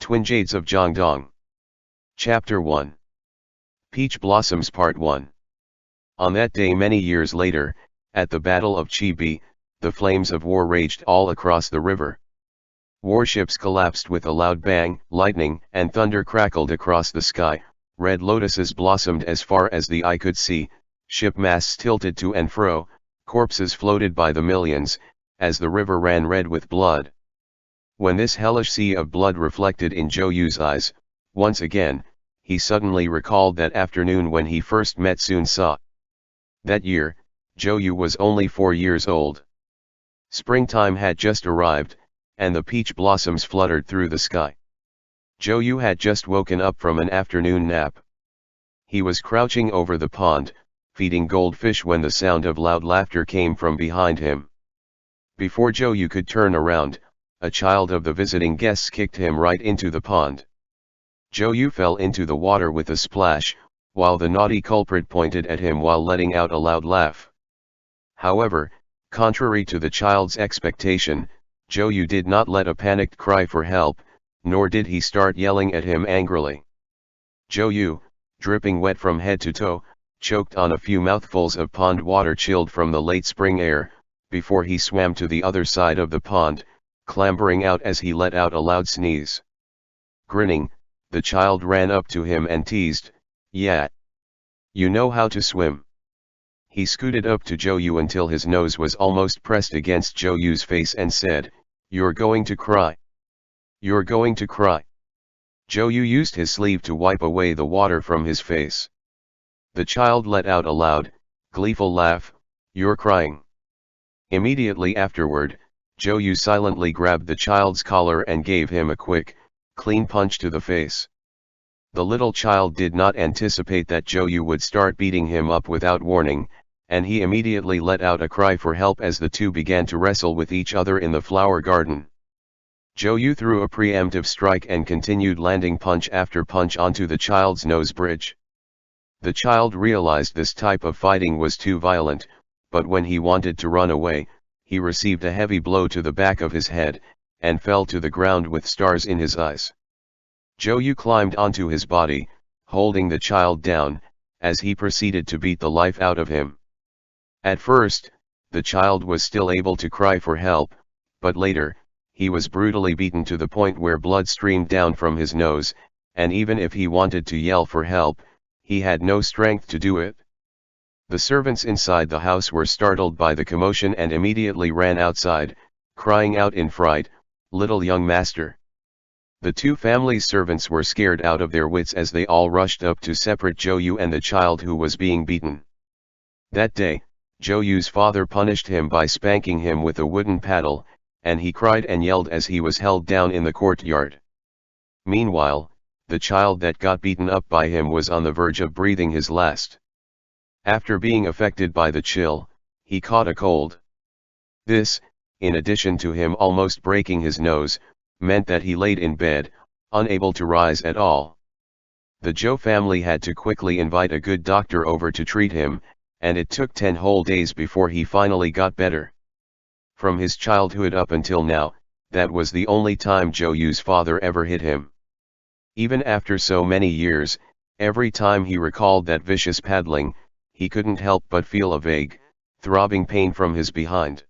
Twin Jades of Jiangdong. Chapter 1. Peach Blossoms Part 1. On that day many years later, at the Battle of Chibi, the flames of war raged all across the river. Warships collapsed with a loud bang, lightning and thunder crackled across the sky, red lotuses blossomed as far as the eye could see, ship masts tilted to and fro, corpses floated by the millions, as the river ran red with blood. When this hellish sea of blood reflected in Zhou Yu's eyes, once again, he suddenly recalled that afternoon when he first met Sun Ce. That year, Zhou Yu was only 4 years old. Springtime had just arrived, and the peach blossoms fluttered through the sky. Zhou Yu had just woken up from an afternoon nap. He was crouching over the pond, feeding goldfish when the sound of loud laughter came from behind him. Before Zhou Yu could turn around, a child of the visiting guests kicked him right into the pond. Zhou Yu fell into the water with a splash, while the naughty culprit pointed at him while letting out a loud laugh. However, contrary to the child's expectation, Zhou Yu did not let a panicked cry for help, nor did he start yelling at him angrily. Zhou Yu, dripping wet from head to toe, choked on a few mouthfuls of pond water chilled from the late spring air, before he swam to the other side of the pond, clambering out as he let out a loud sneeze. Grinning, the child ran up to him and teased, "Yeah, you know how to swim." He scooted up to Zhou Yu until his nose was almost pressed against Zhou Yu's face and said, "You're going to cry. You're going to cry." Zhou Yu used his sleeve to wipe away the water from his face. The child let out a loud, gleeful laugh, "You're crying." Immediately afterward, Zhou Yu silently grabbed the child's collar and gave him a quick, clean punch to the face. The little child did not anticipate that Zhou Yu would start beating him up without warning, and he immediately let out a cry for help as the two began to wrestle with each other in the flower garden. Zhou Yu threw a preemptive strike and continued landing punch after punch onto the child's nose bridge. The child realized this type of fighting was too violent, but when he wanted to run away, he received a heavy blow to the back of his head, and fell to the ground with stars in his eyes. Zhou Yu climbed onto his body, holding the child down, as he proceeded to beat the life out of him. At first, the child was still able to cry for help, but later, he was brutally beaten to the point where blood streamed down from his nose, and even if he wanted to yell for help, he had no strength to do it. The servants inside the house were startled by the commotion and immediately ran outside, crying out in fright, "Little young master!" The two family servants were scared out of their wits as they all rushed up to separate Zhou Yu and the child who was being beaten. That day, Zhou Yu's father punished him by spanking him with a wooden paddle, and he cried and yelled as he was held down in the courtyard. Meanwhile, the child that got beaten up by him was on the verge of breathing his last. After being affected by the chill, he caught a cold. This, in addition to him almost breaking his nose, meant that he laid in bed, unable to rise at all. The Zhou family had to quickly invite a good doctor over to treat him, and it took 10 whole days before he finally got better. From his childhood up until now, that was the only time Zhou Yu's father ever hit him. Even after so many years, every time he recalled that vicious paddling, he couldn't help but feel a vague, throbbing pain from his behind.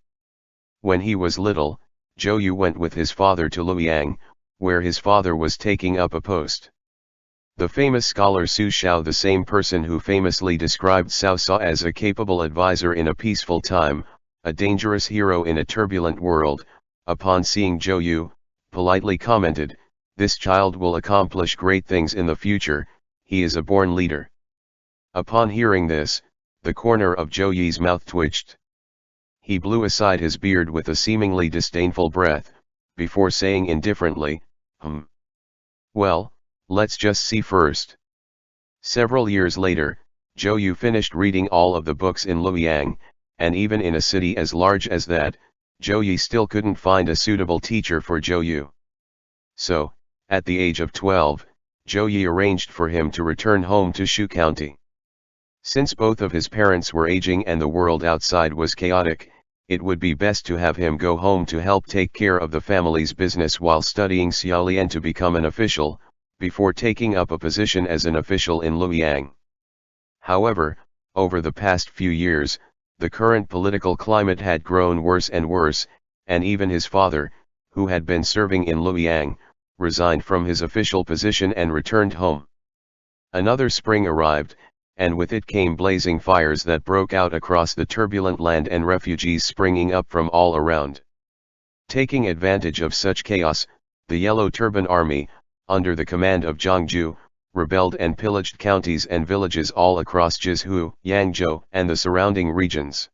When he was little, Zhou Yu went with his father to Luoyang, where his father was taking up a post. The famous scholar Su Xiao, the same person who famously described Cao Cao as a capable advisor in a peaceful time, a dangerous hero in a turbulent world, upon seeing Zhou Yu, politely commented, "This child will accomplish great things in the future, he is a born leader." Upon hearing this, the corner of Zhou Yu's mouth twitched. He blew aside his beard with a seemingly disdainful breath, before saying indifferently, "Well, let's just see first." Several years later, Zhou Yu finished reading all of the books in Luoyang, and even in a city as large as that, Zhou Yu still couldn't find a suitable teacher for Zhou Yu. So, at the age of 12, Zhou Yu arranged for him to return home to Shu County. Since both of his parents were aging and the world outside was chaotic, it would be best to have him go home to help take care of the family's business while studying Xiaolian to become an official, before taking up a position as an official in Luoyang. However, over the past few years, the current political climate had grown worse and worse, and even his father, who had been serving in Luoyang, resigned from his official position and returned home. Another spring arrived, and with it came blazing fires that broke out across the turbulent land and refugees springing up from all around. Taking advantage of such chaos, the Yellow Turban Army, under the command of Jiangju, rebelled and pillaged counties and villages all across Jizhu, Yangzhou, and the surrounding regions.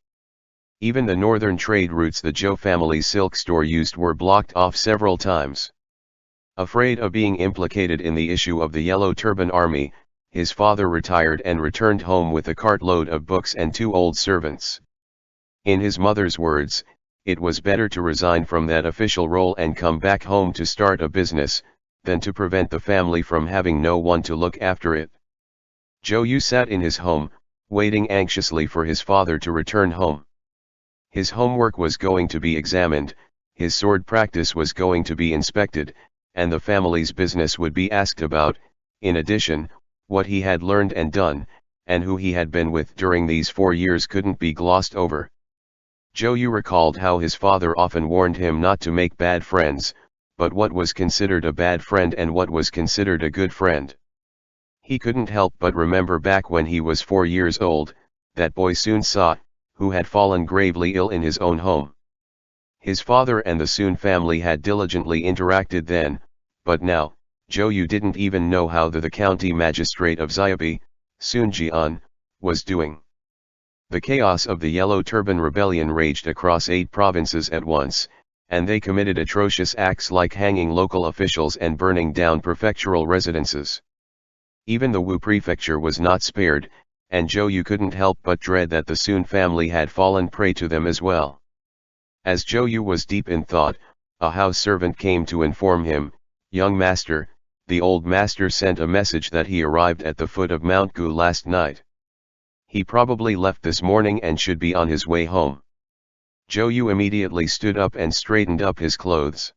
Even the northern trade routes the Zhou family's silk store used were blocked off several times. Afraid of being implicated in the issue of the Yellow Turban Army, his father retired and returned home with a cartload of books and 2 old servants. In his mother's words, it was better to resign from that official role and come back home to start a business, than to prevent the family from having no one to look after it. Zhou Yu sat in his home, waiting anxiously for his father to return home. His homework was going to be examined, his sword practice was going to be inspected, and the family's business would be asked about. In addition, what he had learned and done, and who he had been with during these 4 years couldn't be glossed over. Zhou Yu recalled how his father often warned him not to make bad friends, but what was considered a bad friend and what was considered a good friend. He couldn't help but remember back when he was 4 years old, that boy Sun Sa, who had fallen gravely ill in his own home. His father and the Sun family had diligently interacted then, but now, Zhou Yu didn't even know how the county magistrate of Xiaobi, Sun Jian, was doing. The chaos of the Yellow Turban Rebellion raged across 8 provinces at once, and they committed atrocious acts like hanging local officials and burning down prefectural residences. Even the Wu prefecture was not spared, and Zhou Yu couldn't help but dread that the Sun family had fallen prey to them as well. As Zhou Yu was deep in thought, a house servant came to inform him, "Young master, the old master sent a message that he arrived at the foot of Mount Gu last night. He probably left this morning and should be on his way home." Zhou Yu immediately stood up and straightened up his clothes.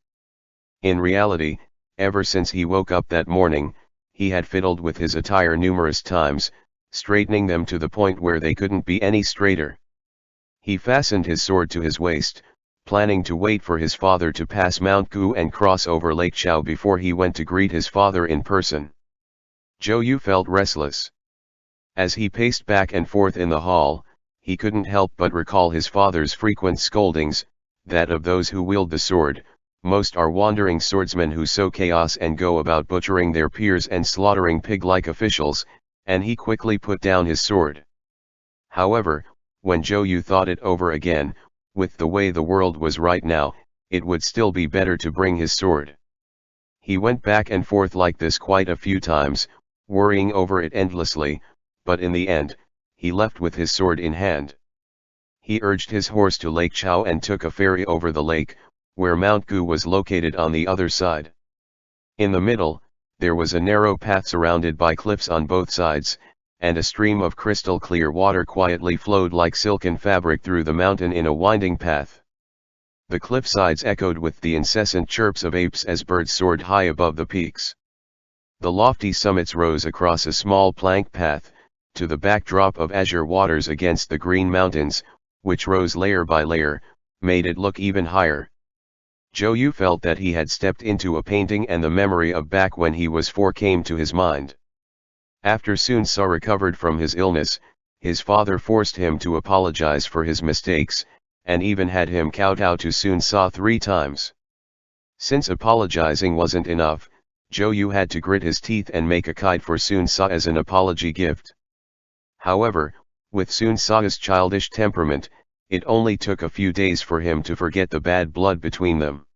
In reality, ever since he woke up that morning, he had fiddled with his attire numerous times, straightening them to the point where they couldn't be any straighter. He fastened his sword to his waist, planning to wait for his father to pass Mount Gu and cross over Lake Chao before he went to greet his father in person. Zhou Yu felt restless. As he paced back and forth in the hall, he couldn't help but recall his father's frequent scoldings, that of those who wield the sword, most are wandering swordsmen who sow chaos and go about butchering their peers and slaughtering pig-like officials, and he quickly put down his sword. However, when Zhou Yu thought it over again, with the way the world was right now, it would still be better to bring his sword. He went back and forth like this quite a few times, worrying over it endlessly, but in the end, he left with his sword in hand. He urged his horse to Lake Chao and took a ferry over the lake, where Mount Gu was located on the other side. In the middle, there was a narrow path surrounded by cliffs on both sides, and a stream of crystal clear water quietly flowed like silken fabric through the mountain in a winding path. The cliff sides echoed with the incessant chirps of apes as birds soared high above the peaks. The lofty summits rose across a small plank path, to the backdrop of azure waters against the green mountains, which rose layer by layer, made it look even higher. Zhou Yu felt that he had stepped into a painting, and the memory of back when he was 4 came to his mind. After Sun Sa recovered from his illness, his father forced him to apologize for his mistakes, and even had him kowtow to Sun Sa 3 times. Since apologizing wasn't enough, Zhou Yu had to grit his teeth and make a kite for Sun Sa as an apology gift. However, with Sun Sa's childish temperament, it only took a few days for him to forget the bad blood between them.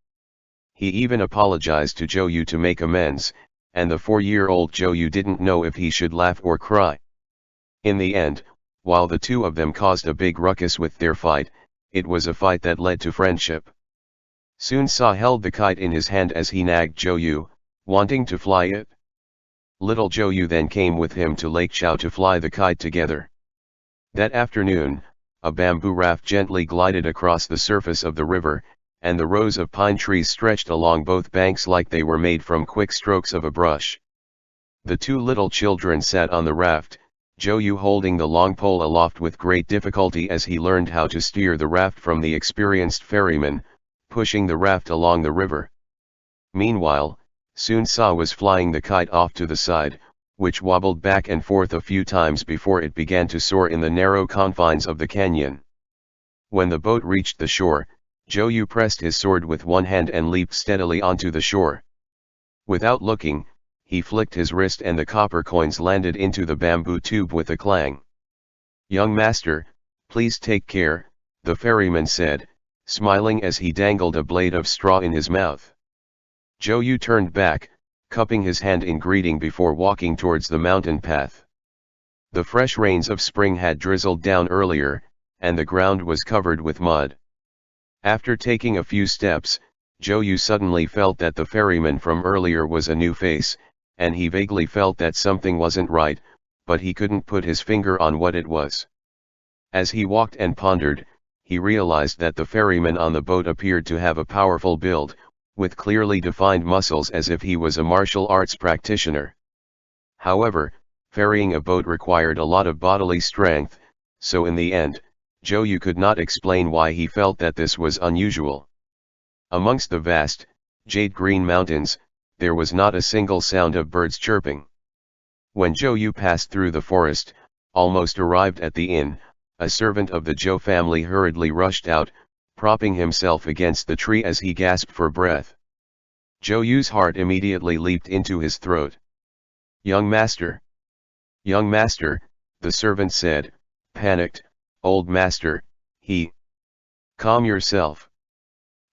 He even apologized to Zhou Yu to make amends, and the 4-year-old Zhou Yu didn't know if he should laugh or cry. In the end, while the two of them caused a big ruckus with their fight, it was a fight that led to friendship. Sun Sa held the kite in his hand as he nagged Zhou Yu, wanting to fly it. Little Zhou Yu then came with him to Lake Chao to fly the kite together. That afternoon, a bamboo raft gently glided across the surface of the river, and the rows of pine trees stretched along both banks like they were made from quick strokes of a brush. The two little children sat on the raft, Zhou Yu holding the long pole aloft with great difficulty as he learned how to steer the raft from the experienced ferryman, pushing the raft along the river. Meanwhile, Sun Ce was flying the kite off to the side, which wobbled back and forth a few times before it began to soar in the narrow confines of the canyon. When the boat reached the shore, Zhou Yu pressed his sword with one hand and leaped steadily onto the shore. Without looking, he flicked his wrist and the copper coins landed into the bamboo tube with a clang. "Young master, please take care," the ferryman said, smiling as he dangled a blade of straw in his mouth. Zhou Yu turned back, cupping his hand in greeting before walking towards the mountain path. The fresh rains of spring had drizzled down earlier, and the ground was covered with mud. After taking a few steps, Zhou Yu suddenly felt that the ferryman from earlier was a new face, and he vaguely felt that something wasn't right, but he couldn't put his finger on what it was. As he walked and pondered, he realized that the ferryman on the boat appeared to have a powerful build, with clearly defined muscles as if he was a martial arts practitioner. However, ferrying a boat required a lot of bodily strength, so in the end, Zhou Yu could not explain why he felt that this was unusual. Amongst the vast, jade-green mountains, there was not a single sound of birds chirping. When Zhou Yu passed through the forest, almost arrived at the inn, a servant of the Zhou family hurriedly rushed out, propping himself against the tree as he gasped for breath. Zhou Yu's heart immediately leaped into his throat. "Young master! Young master," the servant said, panicked. "Old master, he..." "Calm yourself."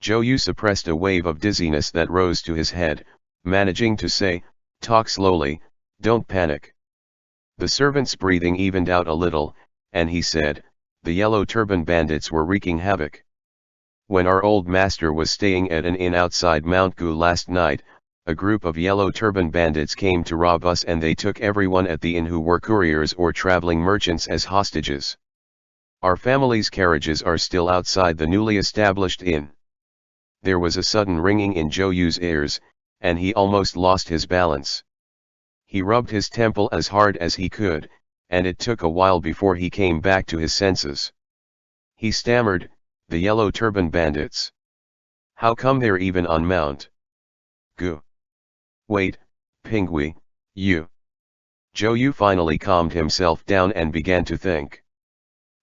Zhou Yu suppressed a wave of dizziness that rose to his head, managing to say, "Talk slowly, don't panic." The servant's breathing evened out a little, and he said, "The yellow turban bandits were wreaking havoc. When our old master was staying at an inn outside Mount Gu last night, a group of yellow turban bandits came to rob us and they took everyone at the inn who were couriers or traveling merchants as hostages. Our family's carriages are still outside the newly established inn." There was a sudden ringing in Zhou Yu's ears, and he almost lost his balance. He rubbed his temple as hard as he could, and it took a while before he came back to his senses. He stammered, "The yellow turban bandits. How come they're even on Mount Gu? Wait, Pingui, you..." Zhou Yu finally calmed himself down and began to think.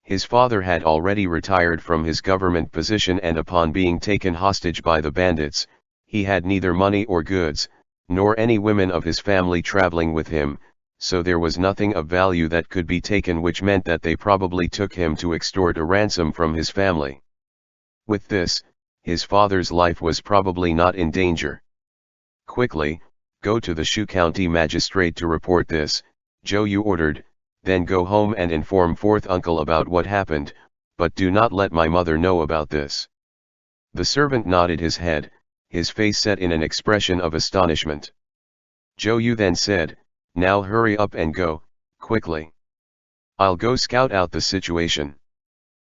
His father had already retired from his government position, and upon being taken hostage by the bandits, he had neither money or goods, nor any women of his family traveling with him, so there was nothing of value that could be taken, which meant that they probably took him to extort a ransom from his family. With this, his father's life was probably not in danger. "Quickly, go to the Shu County magistrate to report this," Zhou Yu ordered, "then go home and inform fourth uncle about what happened, but do not let my mother know about this." The servant nodded his head, his face set in an expression of astonishment. Zhou Yu then said, "Now hurry up and go, quickly. I'll go scout out the situation."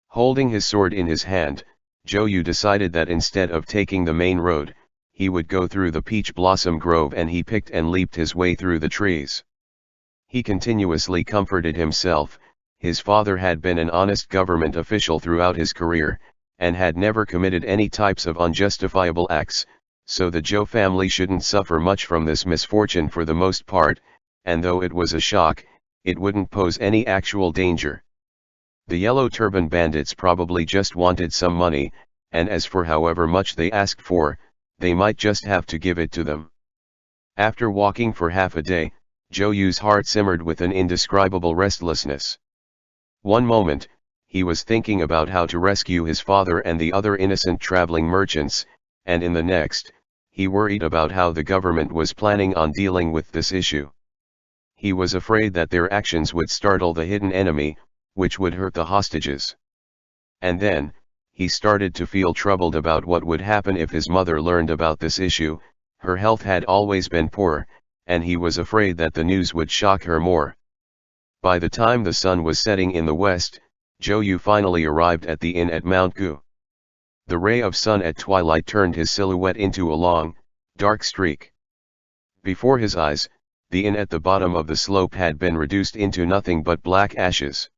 Holding his sword in his hand, Zhou Yu decided that instead of taking the main road, he would go through the peach blossom grove, and he picked and leaped his way through the trees. He continuously comforted himself. His father had been an honest government official throughout his career, and had never committed any types of unjustifiable acts, so the Zhou family shouldn't suffer much from this misfortune for the most part, and though it was a shock, it wouldn't pose any actual danger. The yellow turban bandits probably just wanted some money, and as for however much they asked for, they might just have to give it to them. After walking for half a day, Zhou Yu's heart simmered with an indescribable restlessness. One moment, he was thinking about how to rescue his father and the other innocent traveling merchants, and in the next, he worried about how the government was planning on dealing with this issue. He was afraid that their actions would startle the hidden enemy, which would hurt the hostages. And then, he started to feel troubled about what would happen if his mother learned about this issue. Her health had always been poor, and he was afraid that the news would shock her more. By the time the sun was setting in the west, Zhou Yu finally arrived at the inn at Mount Gu. The ray of sun at twilight turned his silhouette into a long, dark streak. Before his eyes, the inn at the bottom of the slope had been reduced into nothing but black ashes.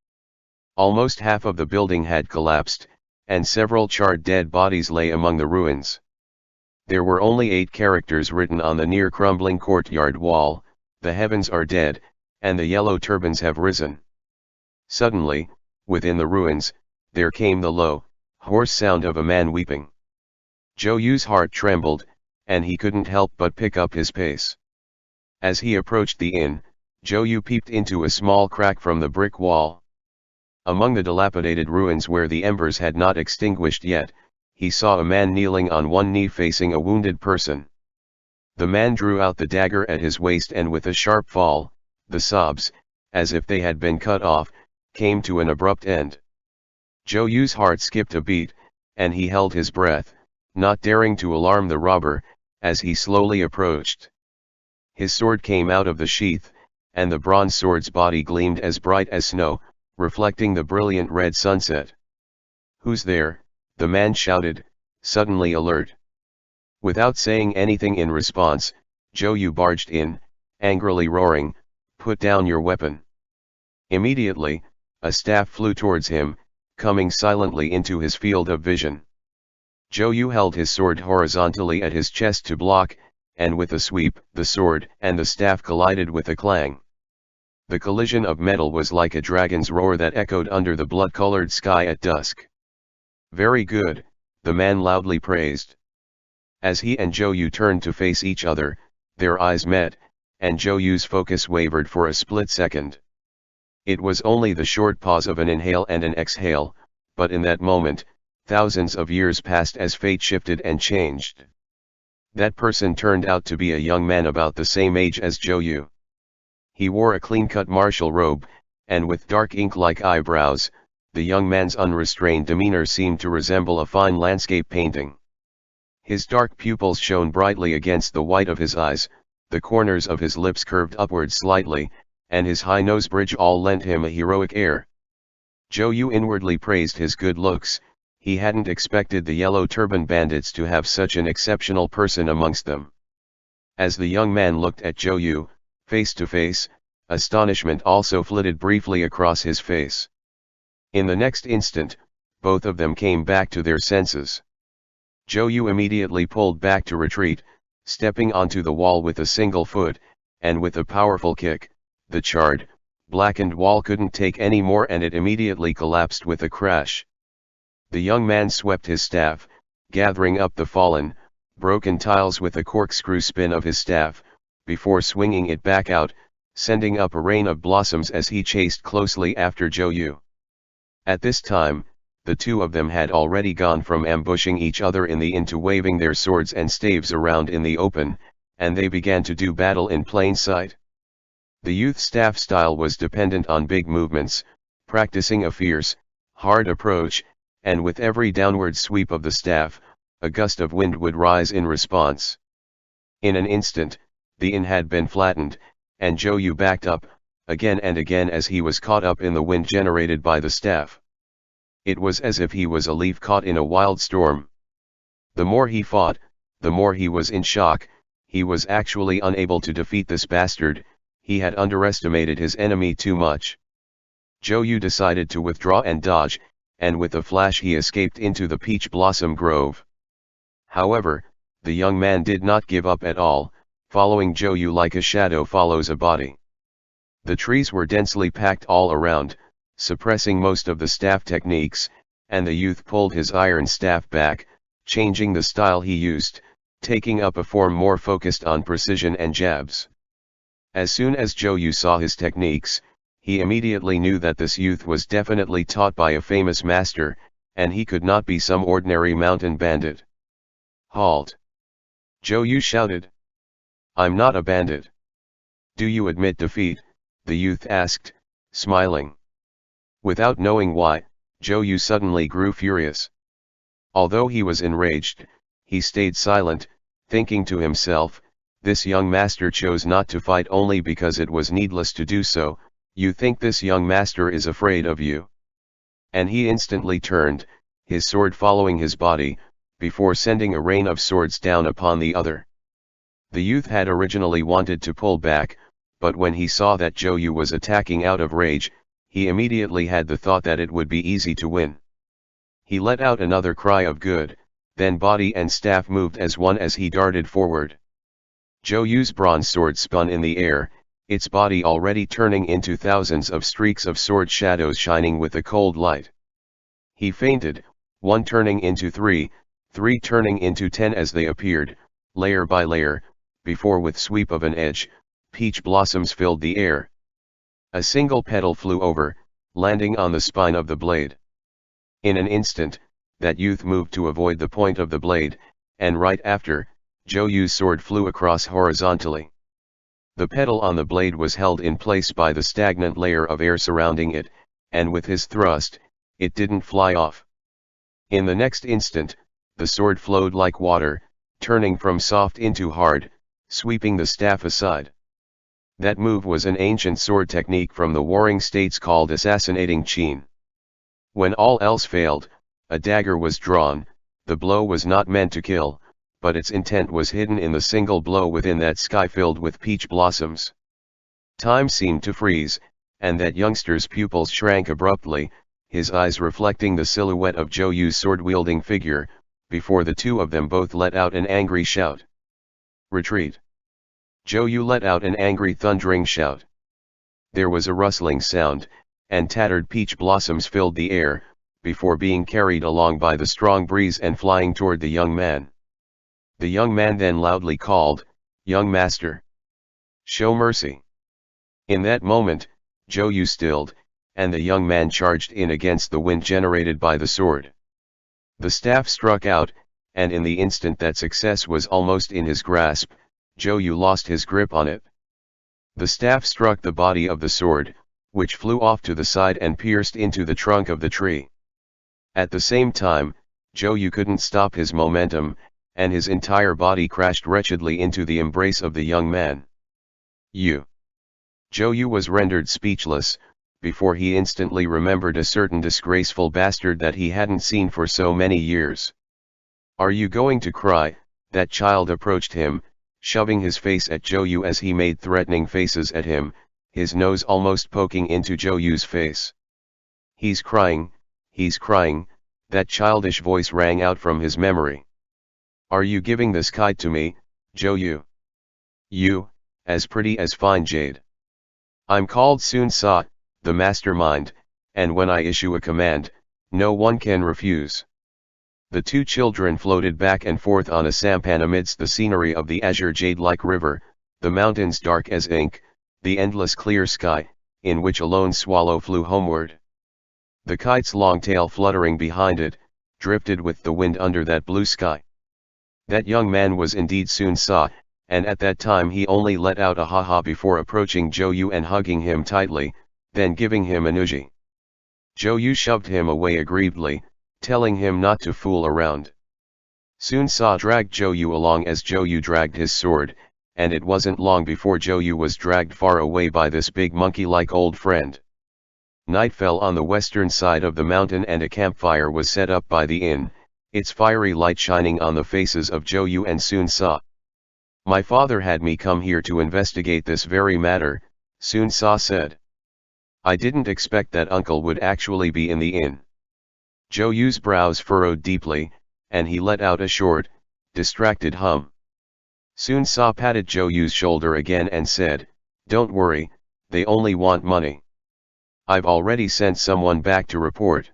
Almost half of the building had collapsed, and several charred dead bodies lay among the ruins. There were only 8 characters written on the near crumbling courtyard wall: "The heavens are dead, and the yellow turbans have risen." Suddenly, within the ruins, there came the low, hoarse sound of a man weeping. Zhou Yu's heart trembled, and he couldn't help but pick up his pace. As he approached the inn, Zhou Yu peeped into a small crack from the brick wall. Among the dilapidated ruins where the embers had not extinguished yet, he saw a man kneeling on one knee facing a wounded person. The man drew out the dagger at his waist, and with a sharp fall, the sobs, as if they had been cut off, came to an abrupt end. Zhou Yu's heart skipped a beat, and he held his breath, not daring to alarm the robber, as he slowly approached. His sword came out of the sheath, and the bronze sword's body gleamed as bright as snow, reflecting the brilliant red sunset. "Who's there?" the man shouted, suddenly alert. Without saying anything in response, Zhou Yu barged in, angrily roaring, "Put down your weapon." Immediately, a staff flew towards him, coming silently into his field of vision. Zhou Yu held his sword horizontally at his chest to block, and with a sweep, the sword and the staff collided with a clang. The collision of metal was like a dragon's roar that echoed under the blood-colored sky at dusk. "Very good," the man loudly praised. As he and Zhou Yu turned to face each other, their eyes met, and Zhou Yu's focus wavered for a split second. It was only the short pause of an inhale and an exhale, but in that moment, thousands of years passed as fate shifted and changed. That person turned out to be a young man about the same age as Zhou Yu. He wore a clean-cut martial robe, and with dark ink-like eyebrows, the young man's unrestrained demeanor seemed to resemble a fine landscape painting. His dark pupils shone brightly against the white of his eyes, the corners of his lips curved upward slightly, and his high nose bridge all lent him a heroic air. Zhou Yu inwardly praised his good looks. He hadn't expected the yellow turban bandits to have such an exceptional person amongst them. As the young man looked at Zhou Yu, face to face, astonishment also flitted briefly across his face. In the next instant, both of them came back to their senses. Zhou Yu immediately pulled back to retreat, stepping onto the wall with a single foot, and with a powerful kick, the charred, blackened wall couldn't take any more, and it immediately collapsed with a crash. The young man swept his staff, gathering up the fallen, broken tiles with a corkscrew spin of his staff, before swinging it back out, sending up a rain of blossoms as he chased closely after Zhou Yu. At this time, the two of them had already gone from ambushing each other in the inn to waving their swords and staves around in the open, and they began to do battle in plain sight. The youth's staff style was dependent on big movements, practicing a fierce, hard approach, and with every downward sweep of the staff, a gust of wind would rise in response. In an instant, the inn had been flattened, and Zhou Yu backed up, again and again, as he was caught up in the wind generated by the staff. It was as if he was a leaf caught in a wild storm. The more he fought, the more he was in shock. He was actually unable to defeat this bastard. He had underestimated his enemy too much. Zhou Yu decided to withdraw and dodge, and with a flash he escaped into the peach blossom grove. However, the young man did not give up at all, following Zhou Yu like a shadow follows a body. The trees were densely packed all around, suppressing most of the staff techniques, and the youth pulled his iron staff back, changing the style he used, taking up a form more focused on precision and jabs. As soon as Zhou Yu saw his techniques, he immediately knew that this youth was definitely taught by a famous master, and he could not be some ordinary mountain bandit. "Halt!" Zhou Yu shouted. "I'm not a bandit." "Do you admit defeat?" the youth asked, smiling. Without knowing why, Zhou Yu suddenly grew furious. Although he was enraged, he stayed silent, thinking to himself, "This young master chose not to fight only because it was needless to do so. You think this young master is afraid of you?" And he instantly turned, his sword following his body, before sending a rain of swords down upon the other. The youth had originally wanted to pull back, but when he saw that Zhou Yu was attacking out of rage, he immediately had the thought that it would be easy to win. He let out another cry of good, then body and staff moved as one as he darted forward. Zhou Yu's bronze sword spun in the air, its body already turning into thousands of streaks of sword shadows shining with the cold light. He fainted, one turning into three turning into 10 as they appeared, layer by layer, before with sweep of an edge, peach blossoms filled the air. A single petal flew over, landing on the spine of the blade. In an instant, that youth moved to avoid the point of the blade, and right after, Zhou Yu's sword flew across horizontally. The petal on the blade was held in place by the stagnant layer of air surrounding it, and with his thrust, it didn't fly off. In the next instant, the sword flowed like water, turning from soft into hard, sweeping the staff aside. That move was an ancient sword technique from the warring states called assassinating Qin. When all else failed, a dagger was drawn. The blow was not meant to kill, but its intent was hidden in the single blow within that sky filled with peach blossoms. Time seemed to freeze, and that youngster's pupils shrank abruptly, his eyes reflecting the silhouette of Zhou Yu's sword-wielding figure, before the two of them both let out an angry shout. Retreat! Zhou Yu let out an angry thundering shout. There was a rustling sound, and tattered peach blossoms filled the air, before being carried along by the strong breeze and flying toward the young man. The young man then loudly called, "Young master! Show mercy!" In that moment, Zhou Yu stilled, and the young man charged in against the wind generated by the sword. The staff struck out, and in the instant that success was almost in his grasp, Zhou Yu lost his grip on it. The staff struck the body of the sword, which flew off to the side and pierced into the trunk of the tree. At the same time, Zhou Yu couldn't stop his momentum, and his entire body crashed wretchedly into the embrace of the young man. Zhou Yu was rendered speechless, before he instantly remembered a certain disgraceful bastard that he hadn't seen for so many years. "Are you going to cry?" That child approached him, shoving his face at Zhou Yu as he made threatening faces at him, his nose almost poking into Zhou Yu's face. He's crying," that childish voice rang out from his memory. "Are you giving this kite to me, Zhou Yu? You, as pretty as fine jade. I'm called Sun Sa, the mastermind, and when I issue a command, no one can refuse." The two children floated back and forth on a sampan amidst the scenery of the azure jade-like river, the mountains dark as ink, the endless clear sky, in which a lone swallow flew homeward. The kite's long tail fluttering behind it, drifted with the wind under that blue sky. That young man was indeed Sun Sa, and at that time he only let out a ha-ha before approaching Zhou Yu and hugging him tightly, then giving him a nudgie. Zhou Yu shoved him away aggrievedly, telling him not to fool around. Sun Sa dragged Zhou Yu along as Zhou Yu dragged his sword, and it wasn't long before Zhou Yu was dragged far away by this big monkey-like old friend. Night fell on the western side of the mountain and a campfire was set up by the inn, its fiery light shining on the faces of Zhou Yu and Sun Sa. "My father had me come here to investigate this very matter," Sun Sa said. "I didn't expect that uncle would actually be in the inn." Zhou Yu's brows furrowed deeply, and he let out a short, distracted hum. Sun Sa patted Zhou Yu's shoulder again and said, "Don't worry, they only want money. I've already sent someone back to report.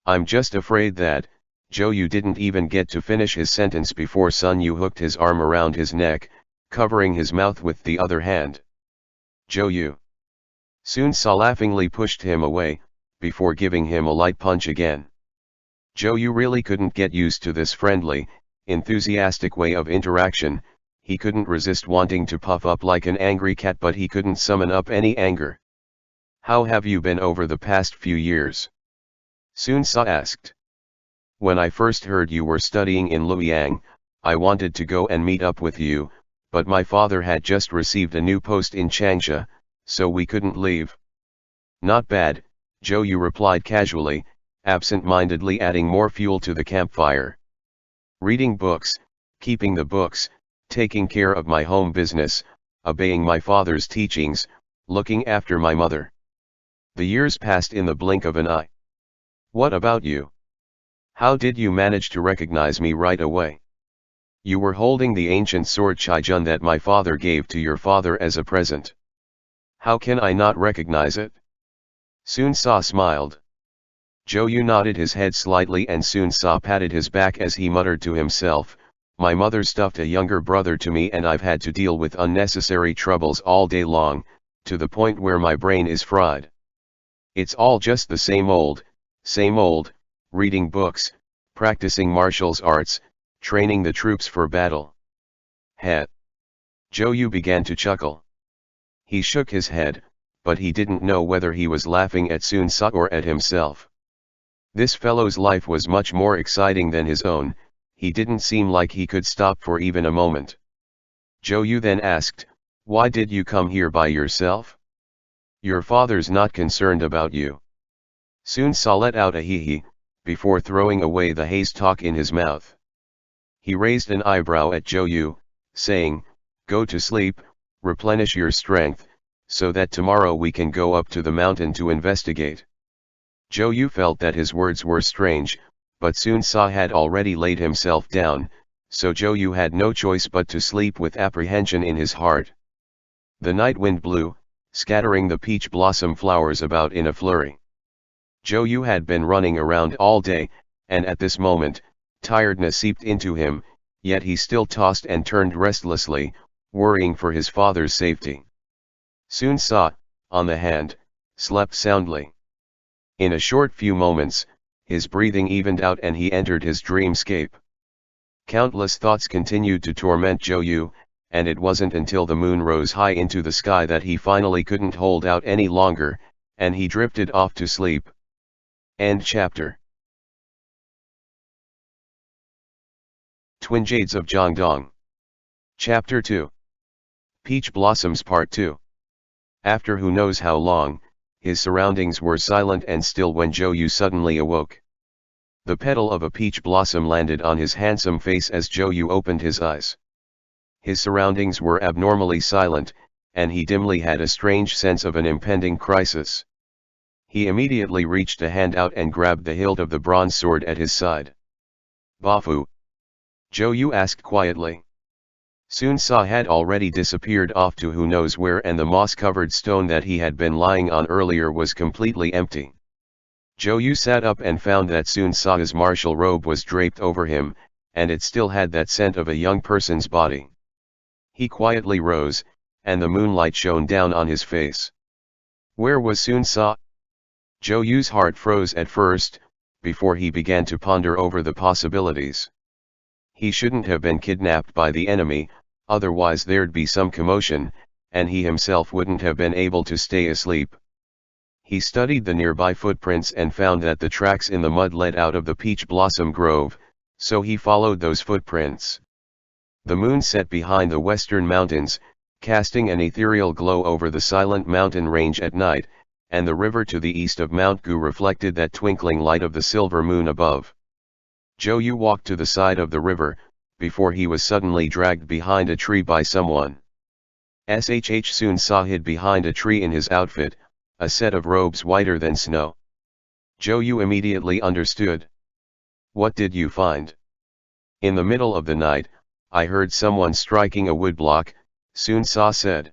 I'm just afraid that..." Zhou Yu didn't even get to finish his sentence before Sun Yu hooked his arm around his neck, covering his mouth with the other hand. "Zhou Yu." Sun Sa laughingly pushed him away, before giving him a light punch again. Zhou Yu really couldn't get used to this friendly, enthusiastic way of interaction. He couldn't resist wanting to puff up like an angry cat, but he couldn't summon up any anger. "How have you been over the past few years?" Sun Sa asked. "When I first heard you were studying in Luoyang, I wanted to go and meet up with you, but my father had just received a new post in Changsha, so we couldn't leave." "Not bad," Zhou Yu replied casually, absent-mindedly adding more fuel to the campfire. Reading books, keeping the books, taking care of my home business, obeying my father's teachings, looking after my mother. The years passed in the blink of an eye. What about you? How did you manage to recognize me right away? You were holding the ancient sword Chaijun that my father gave to your father as a present. How can I not recognize it? Sun Sa smiled. Zhou Yu nodded his head slightly and Sun Sa patted his back as he muttered to himself, my mother stuffed a younger brother to me and I've had to deal with unnecessary troubles all day long, to the point where my brain is fried. It's all just the same old, reading books, practicing martial arts, training the troops for battle. Heh. Zhou Yu began to chuckle. He shook his head, but he didn't know whether he was laughing at Sun Sa or at himself. This fellow's life was much more exciting than his own, he didn't seem like he could stop for even a moment. Zhou Yu then asked, why did you come here by yourself? Your father's not concerned about you. Sun Sa let out a hee-hee, before throwing away the haze talk in his mouth. He raised an eyebrow at Zhou Yu, saying, go to sleep, replenish your strength, so that tomorrow we can go up to the mountain to investigate. Zhou Yu felt that his words were strange, but Sun Sa had already laid himself down, so Zhou Yu had no choice but to sleep with apprehension in his heart. The night wind blew, scattering the peach blossom flowers about in a flurry. Zhou Yu had been running around all day, and at this moment, tiredness seeped into him, yet he still tossed and turned restlessly, worrying for his father's safety. Sun Sa, on the hand, slept soundly. In a short few moments, his breathing evened out and he entered his dreamscape. Countless thoughts continued to torment Zhou Yu, and it wasn't until the moon rose high into the sky that he finally couldn't hold out any longer, and he drifted off to sleep. End chapter. Twin Jades of Jiangdong. Chapter 2. Peach Blossoms Part 2. After who knows how long, his surroundings were silent and still when Zhou Yu suddenly awoke. The petal of a peach blossom landed on his handsome face as Zhou Yu opened his eyes. His surroundings were abnormally silent, and he dimly had a strange sense of an impending crisis. He immediately reached a hand out and grabbed the hilt of the bronze sword at his side. Bafu? Zhou Yu asked quietly. Sun Sa had already disappeared off to who knows where and the moss-covered stone that he had been lying on earlier was completely empty. Zhou Yu sat up and found that Sun Sa's martial robe was draped over him, and it still had that scent of a young person's body. He quietly rose, and the moonlight shone down on his face. Where was Sun Sa? Zhou Yu's heart froze at first, before he began to ponder over the possibilities. He shouldn't have been kidnapped by the enemy, otherwise there'd be some commotion, and he himself wouldn't have been able to stay asleep. He studied the nearby footprints and found that the tracks in the mud led out of the peach blossom grove, so he followed those footprints. The moon set behind the western mountains, casting an ethereal glow over the silent mountain range at night, and the river to the east of Mount Gu reflected that twinkling light of the silver moon above. Zhou Yu walked to the side of the river, before he was suddenly dragged behind a tree by someone. Sun Sa hid behind a tree in his outfit, a set of robes whiter than snow. Zhou Yu immediately understood. What did you find? In the middle of the night, I heard someone striking a woodblock, Sun Sa said.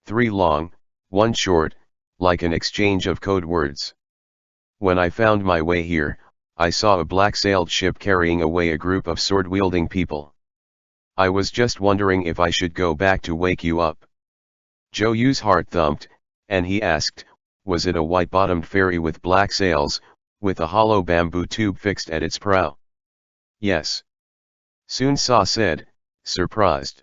3 long, 1 short, like an exchange of code words. When I found my way here, I saw a black-sailed ship carrying away a group of sword-wielding people. I was just wondering if I should go back to wake you up. Zhou Yu's heart thumped, and he asked, was it a white-bottomed ferry with black sails, with a hollow bamboo tube fixed at its prow? Yes. Sun Sa said, surprised.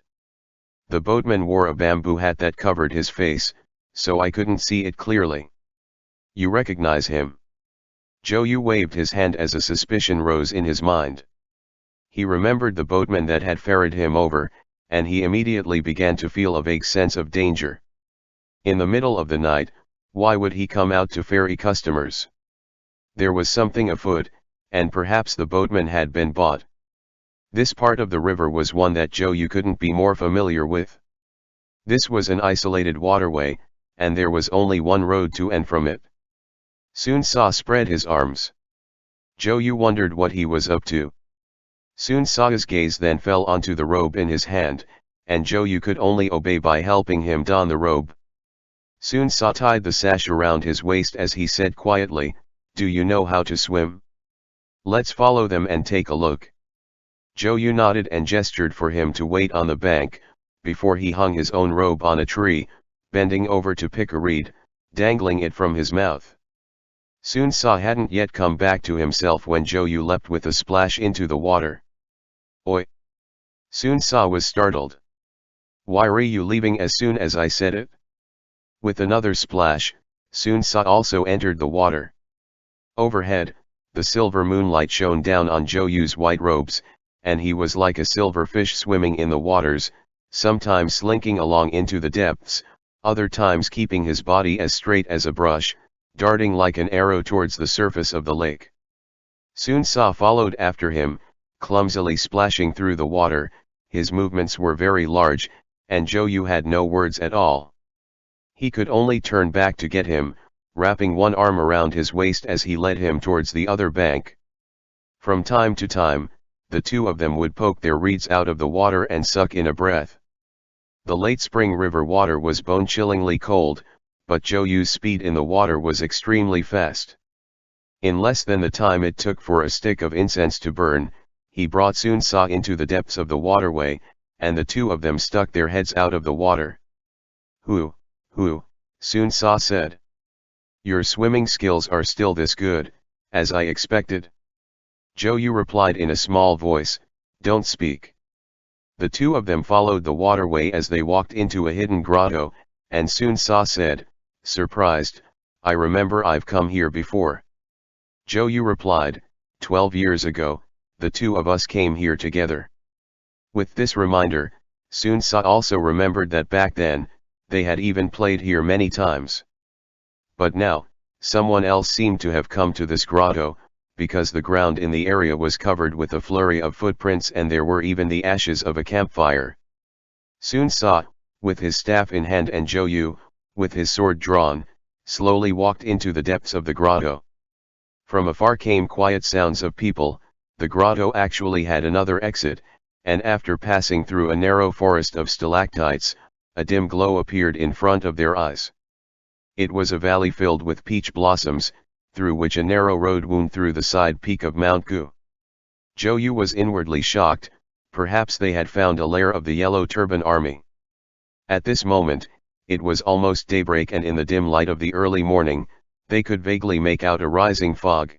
The boatman wore a bamboo hat that covered his face, so I couldn't see it clearly. You recognize him? Zhou Yu waved his hand as a suspicion rose in his mind. He remembered the boatman that had ferried him over, and he immediately began to feel a vague sense of danger. In the middle of the night, Why would he come out to ferry customers? There was something afoot, and perhaps the boatman had been bought. This part of the river was one that Zhou Yu couldn't be more familiar with. This was an isolated waterway, and there was only one road to and from it. Sun Sa spread his arms. Zhou Yu wondered what he was up to. Sun Sa's gaze then fell onto the robe in his hand, and Zhou Yu could only obey by helping him don the robe. Sun Sa tied the sash around his waist as he said quietly, "Do you know how to swim? Let's follow them and take a look." Zhou Yu nodded and gestured for him to wait on the bank, before he hung his own robe on a tree, bending over to pick a reed, dangling it from his mouth. Sun Sa hadn't yet come back to himself when Zhou Yu leapt with a splash into the water. "Oi!" Sun Sa was startled. "Why are you leaving as soon as I said it?" With another splash, Sun Sa also entered the water. Overhead, the silver moonlight shone down on Zhou Yu's white robes, and he was like a silver fish swimming in the waters, sometimes slinking along into the depths, other times keeping his body as straight as a brush, darting like an arrow towards the surface of the lake. Sun Sa followed after him, clumsily splashing through the water. His movements were very large, and Zhou Yu had no words at all. He could only turn back to get him, wrapping one arm around his waist as he led him towards the other bank. From time to time, the two of them would poke their reeds out of the water and suck in a breath. The late spring river water was bone-chillingly cold, but Zhou Yu's speed in the water was extremely fast. In less than the time it took for a stick of incense to burn, he brought Sun Sa into the depths of the waterway, and the two of them stuck their heads out of the water. "Who, Sun Sa said. "Your swimming skills are still this good, as I expected." Zhou Yu replied in a small voice, "Don't speak." The two of them followed the waterway as they walked into a hidden grotto, and Sun Sa said, surprised, "I remember I've come here before." Zhou Yu replied, 12 years ago, the two of us came here together." With this reminder, Sun Sa also remembered that back then, they had even played here many times. But now, someone else seemed to have come to this grotto, because the ground in the area was covered with a flurry of footprints and there were even the ashes of a campfire. Sun Sa, with his staff in hand, and Zhou Yu, with his sword drawn, slowly walked into the depths of the grotto. From afar came quiet sounds of people. The grotto actually had another exit, and after passing through a narrow forest of stalactites, a dim glow appeared in front of their eyes. It was a valley filled with peach blossoms, through which a narrow road wound through the side peak of Mount Gu. Zhou Yu was inwardly shocked. Perhaps they had found a lair of the Yellow Turban Army. At this moment, it was almost daybreak, and in the dim light of the early morning, they could vaguely make out a rising fog.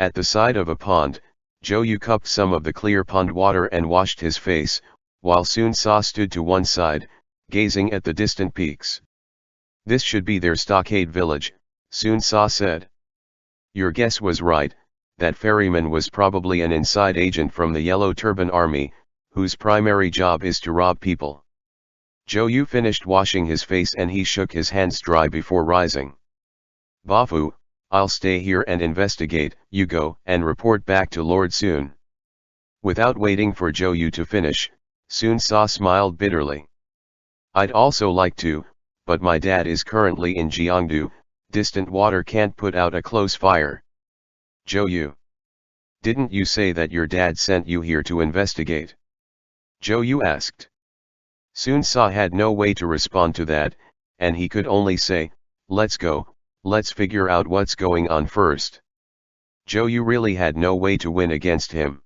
At the side of a pond, Zhou Yu cupped some of the clear pond water and washed his face, while Sun Sa stood to one side, gazing at the distant peaks. "This should be their stockade village," Sun Sa said. "Your guess was right. That ferryman was probably an inside agent from the Yellow Turban Army, whose primary job is to rob people." Zhou Yu finished washing his face and he shook his hands dry before rising. "Bafu, I'll stay here and investigate. You go and report back to Lord Sun." Without waiting for Zhou Yu to finish, Sun Sa smiled bitterly. "I'd also like to, but my dad is currently in Jiangdong. Distant water can't put out a close fire." "Zhou Yu, didn't you say that your dad sent you here to investigate?" Zhou Yu asked. Sun Sa had no way to respond to that, and he could only say, "Let's go, let's figure out what's going on first." Zhou Yu really had no way to win against him.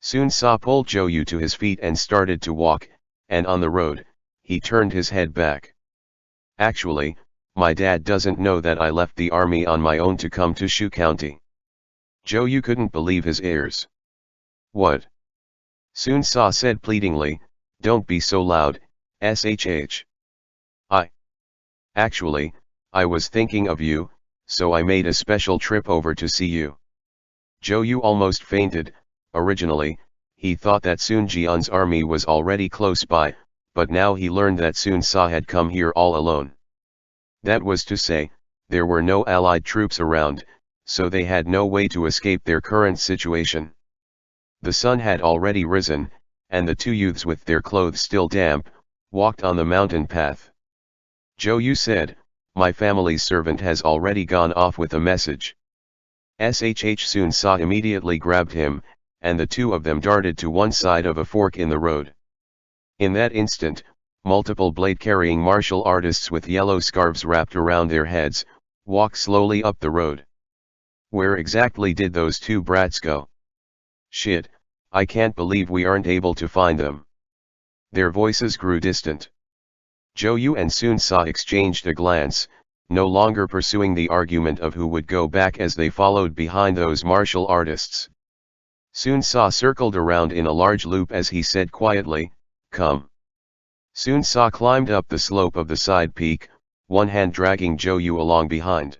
Sun Sa pulled Zhou Yu to his feet and started to walk, and on the road, he turned his head back. "Actually, my dad doesn't know that I left the army on my own to come to Shu County." Zhou Yu couldn't believe his ears. "What?" Sun Sa said pleadingly, "Don't be so loud, shh. Actually, I was thinking of you, so I made a special trip over to see you." Zhou Yu almost fainted. Originally, he thought that Sun Jian's army was already close by, but now he learned that Sun Sa had come here all alone. That was to say, there were no allied troops around, so they had no way to escape their current situation. The sun had already risen, and the two youths with their clothes still damp, walked on the mountain path. Zhou Yu said, "My family's servant has already gone off with a message." Sun Sa immediately grabbed him, and the two of them darted to one side of a fork in the road. In that instant, multiple blade-carrying martial artists with yellow scarves wrapped around their heads, walked slowly up the road. Where exactly did those two brats go? Shit, I can't believe we aren't able to find them. Their voices grew distant. Zhou Yu and Sun Sa exchanged a glance, no longer pursuing the argument of who would go back as they followed behind those martial artists. Sun Sa circled around in a large loop as he said quietly, "Come." Sun Sa climbed up the slope of the side peak, one hand dragging Zhou Yu along behind.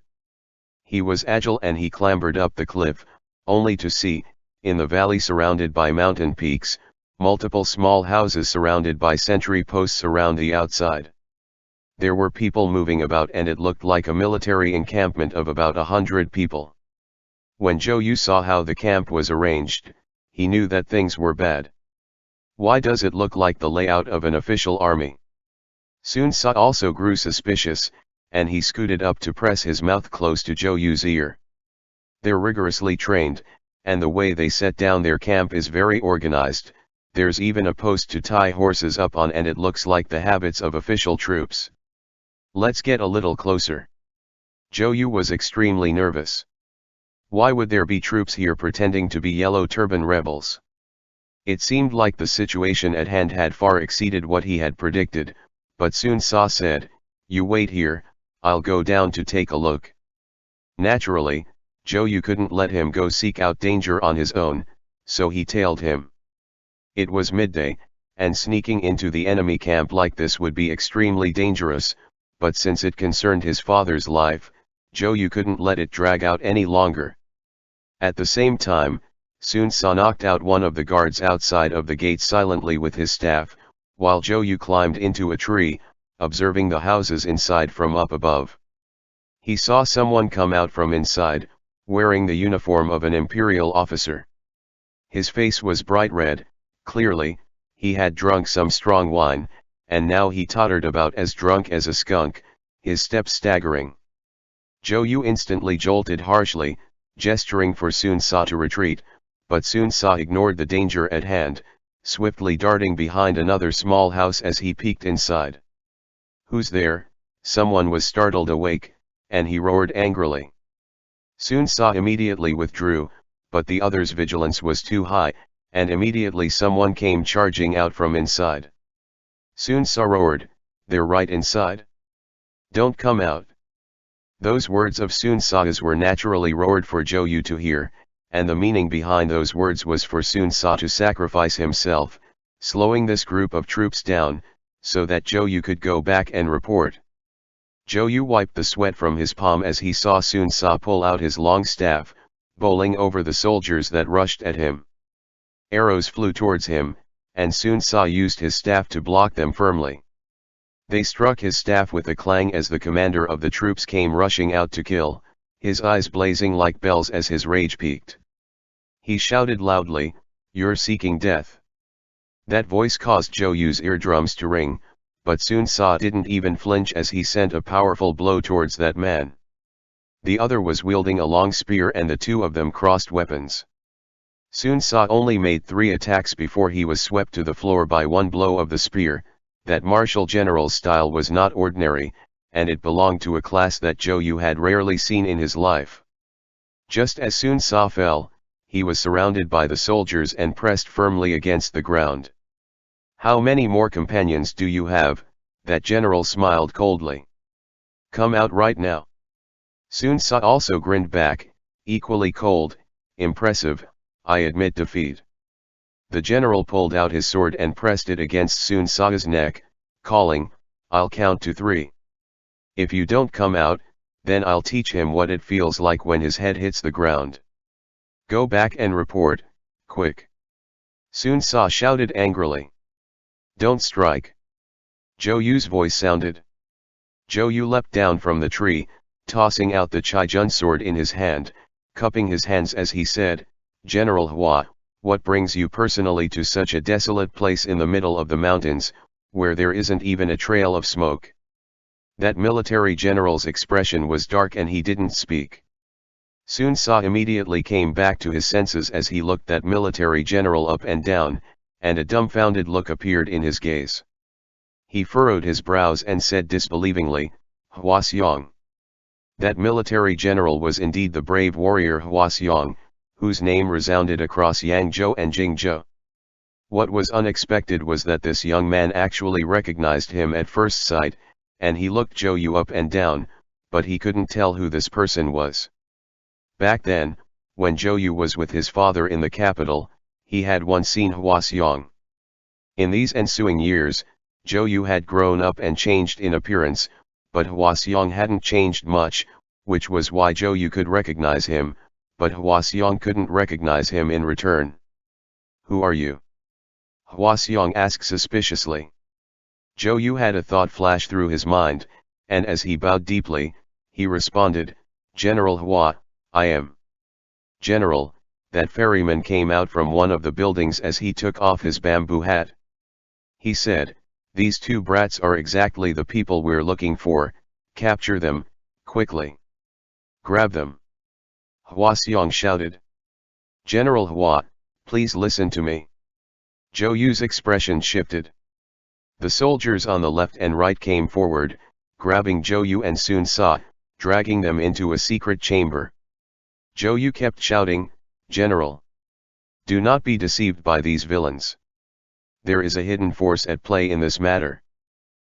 He was agile and he clambered up the cliff, only to see, in the valley surrounded by mountain peaks, multiple small houses surrounded by sentry posts around the outside. There were people moving about and it looked like a military encampment of about 100 people. When Zhou Yu saw how the camp was arranged, he knew that things were bad. Why does it look like the layout of an official army? Sun Sa also grew suspicious, and he scooted up to press his mouth close to Zhou Yu's ear. They're rigorously trained, and the way they set down their camp is very organized. There's even a post to tie horses up on and it looks like the habits of official troops. Let's get a little closer. Zhou Yu was extremely nervous. Why would there be troops here pretending to be Yellow Turban rebels? It seemed like the situation at hand had far exceeded what he had predicted, but Sun Sa said, "You wait here, I'll go down to take a look." Naturally, Zhou Yu couldn't let him go seek out danger on his own, so he tailed him. It was midday, and sneaking into the enemy camp like this would be extremely dangerous, but since it concerned his father's life, Zhou Yu couldn't let it drag out any longer. At the same time, Sun Sa knocked out one of the guards outside of the gate silently with his staff, while Zhou Yu climbed into a tree, observing the houses inside from up above. He saw someone come out from inside, wearing the uniform of an imperial officer. His face was bright red, clearly, he had drunk some strong wine, and now he tottered about as drunk as a skunk, his steps staggering. Zhou Yu instantly jolted harshly, gesturing for Sun Sa to retreat, but Sun Sa ignored the danger at hand, swiftly darting behind another small house as he peeked inside. "Who's there?" Someone was startled awake, and he roared angrily. Sun Sa immediately withdrew, but the other's vigilance was too high, and immediately someone came charging out from inside. Sun Sa roared, "They're right inside. Don't come out." Those words of Sun Sa's were naturally roared for Zhou Yu to hear, and the meaning behind those words was for Sun Sa to sacrifice himself, slowing this group of troops down, so that Zhou Yu could go back and report. Zhou Yu wiped the sweat from his palm as he saw Sun Sa pull out his long staff, bowling over the soldiers that rushed at him. Arrows flew towards him, and Sun Sa used his staff to block them firmly. They struck his staff with a clang as the commander of the troops came rushing out to kill, his eyes blazing like bells as his rage peaked. He shouted loudly, "You're seeking death." That voice caused Zhou Yu's eardrums to ring, but Sun Sa didn't even flinch as he sent a powerful blow towards that man. The other was wielding a long spear and the two of them crossed weapons. Sun Sa only made 3 attacks before he was swept to the floor by one blow of the spear. That martial general's style was not ordinary, and it belonged to a class that Zhou Yu had rarely seen in his life. Just as Sun Sa fell, he was surrounded by the soldiers and pressed firmly against the ground. "How many more companions do you have?" that general smiled coldly. "Come out right now." Sun Sa also grinned back, equally cold, impressive, "I admit defeat." The general pulled out his sword and pressed it against Sun Sa's neck, calling, "I'll count to 3. If you don't come out, then I'll teach him what it feels like when his head hits the ground. Go back and report, quick." Sun Sa shouted angrily. "Don't strike." Zhou Yu's voice sounded. Zhou Yu leapt down from the tree, tossing out the Chaijun sword in his hand, cupping his hands as he said, "General Hua, what brings you personally to such a desolate place in the middle of the mountains, where there isn't even a trail of smoke?" That military general's expression was dark and he didn't speak. Sun Ce immediately came back to his senses as he looked that military general up and down, and a dumbfounded look appeared in his gaze. He furrowed his brows and said disbelievingly, "Hua Xiong." That military general was indeed the brave warrior Hua Xiong, whose name resounded across Yangzhou and Jingzhou. What was unexpected was that this young man actually recognized him at first sight, and he looked Zhou Yu up and down, but he couldn't tell who this person was. Back then, when Zhou Yu was with his father in the capital, he had once seen Hua Xiong. In these ensuing years, Zhou Yu had grown up and changed in appearance, but Hua Xiong hadn't changed much, which was why Zhou Yu could recognize him, but Hua Xiong couldn't recognize him in return. "Who are you?" Hua Xiong asked suspiciously. Zhou Yu had a thought flash through his mind, and as he bowed deeply, he responded, "General Hua, I am." "General," that ferryman came out from one of the buildings as he took off his bamboo hat. He said, "These two brats are exactly the people we're looking for, capture them, quickly. Grab them." Hua Xiong shouted. "General Hua, please listen to me." Zhou Yu's expression shifted. The soldiers on the left and right came forward, grabbing Zhou Yu and Sun Ce, dragging them into a secret chamber. Zhou Yu kept shouting, "General! Do not be deceived by these villains. There is a hidden force at play in this matter."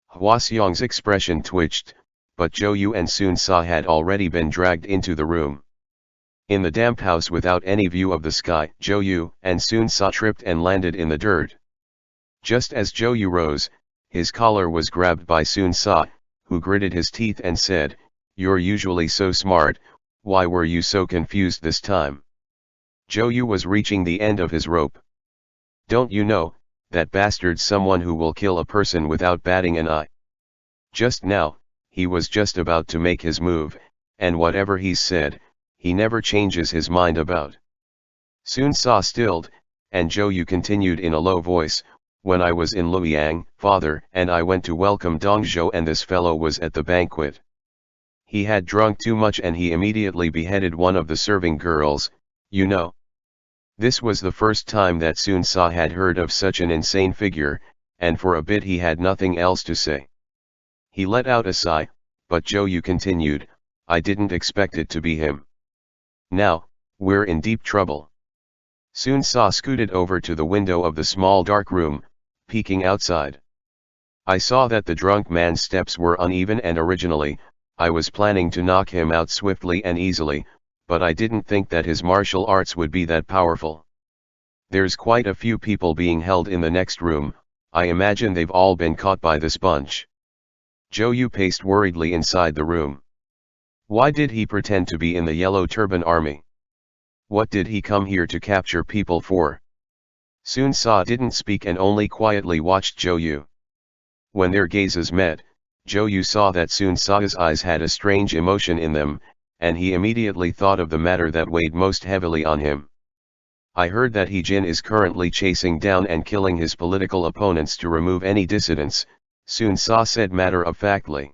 Hua Xiong's expression twitched, but Zhou Yu and Sun Ce had already been dragged into the room. In the damp house without any view of the sky, Zhou Yu and Sun Ce tripped and landed in the dirt. Just as Zhou Yu rose, his collar was grabbed by Sun Ce, who gritted his teeth and said, "You're usually so smart, why were you so confused this time?" Zhou Yu was reaching the end of his rope. "Don't you know, that bastard's someone who will kill a person without batting an eye. Just now, he was just about to make his move, and whatever he's said, he never changes his mind about." Sun Ce stilled, and Zhou Yu continued in a low voice, "When I was in Luoyang, father and I went to welcome Dongzhou and this fellow was at the banquet. He had drunk too much and he immediately beheaded one of the serving girls, you know." This was the first time that Sun Ce had heard of such an insane figure, and for a bit he had nothing else to say. He let out a sigh, but Zhou Yu continued, "I didn't expect it to be him. Now, we're in deep trouble." Sun Ce scooted over to the window of the small dark room, peeking outside. "I saw that the drunk man's steps were uneven and originally, I was planning to knock him out swiftly and easily, but I didn't think that his martial arts would be that powerful. There's quite a few people being held in the next room, I imagine they've all been caught by this bunch." Zhou Yu paced worriedly inside the room. Why did he pretend to be in the Yellow Turban Army? What did he come here to capture people for? Sun Ce didn't speak and only quietly watched Zhou Yu. When their gazes met, Zhou Yu saw that Sun Ce's eyes had a strange emotion in them, and he immediately thought of the matter that weighed most heavily on him. "I heard that He Jin is currently chasing down and killing his political opponents to remove any dissidents," Sun Ce said matter-of-factly.